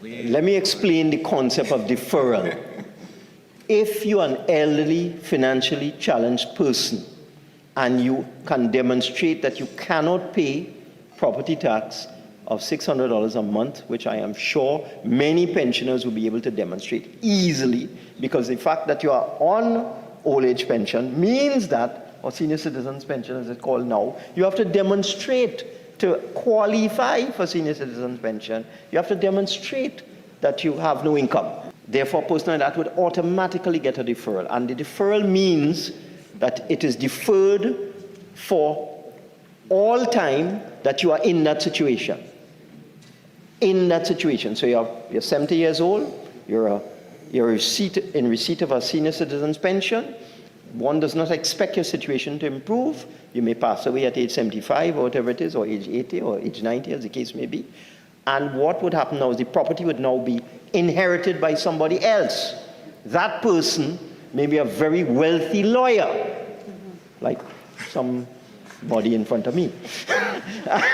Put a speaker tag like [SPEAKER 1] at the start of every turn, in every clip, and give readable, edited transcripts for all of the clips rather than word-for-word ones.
[SPEAKER 1] Let me explain the concept of deferral. If you are an elderly, financially challenged person and you can demonstrate that you cannot pay property tax of $600 a month, which I am sure many pensioners will be able to demonstrate easily, because the fact that you are on old age pension means that, or senior citizens pension as it's called now, you have to demonstrate to qualify for senior citizens pension, you have to demonstrate that you have no income. Therefore, a person like that would automatically get a deferral. And the deferral means that it is deferred for all time that you are in that situation. In that situation. So you're 70 years old, you're in receipt of a senior citizen's pension. One does not expect your situation to improve. You may pass away at age 75 or whatever it is, or age 80 or age 90 as the case may be. And what would happen now is the property would now be inherited by somebody else. That person may be a very wealthy lawyer, like somebody in front of me.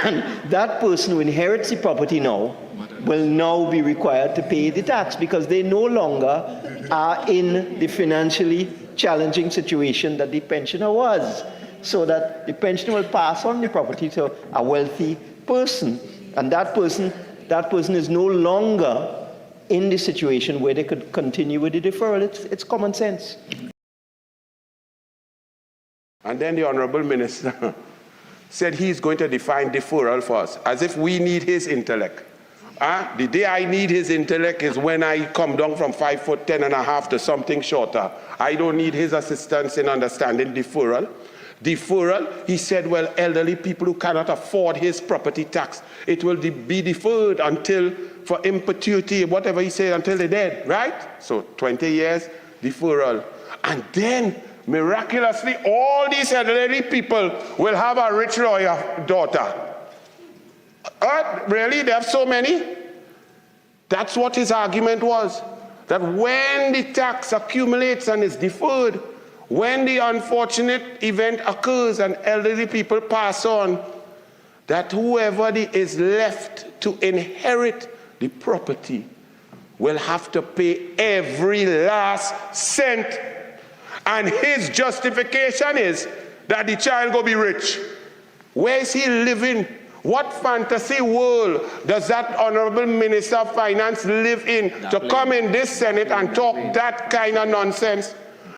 [SPEAKER 1] And that person who inherits the property now will now be required to pay the tax because they no longer are in the financially challenging situation that the pensioner was. So that the pensioner will pass on the property to a wealthy person. And that person is no longer in the situation where they could continue with the deferral. It's common sense.
[SPEAKER 2] And then the Honorable Minister said he's going to define deferral for us, as if we need his intellect. The day I need his intellect is when I come down from 5'10.5" to something shorter. I don't need his assistance in understanding deferral. Deferral, he said, well, elderly people who cannot afford his property tax, it will be deferred until, for in perpetuity, whatever he said, until they're dead, right? So 20 years, deferral. And then, miraculously, all these elderly people will have a rich lawyer daughter. Really? They have so many? That's what his argument was. That when the tax accumulates and is deferred, when the unfortunate event occurs and elderly people pass on, that whoever is left to inherit the property will have to pay every last cent. And his justification is that the child go be rich. Where is he living? What fantasy world does that Honorable Minister of Finance live in to come in this Senate and talk that kind of nonsense?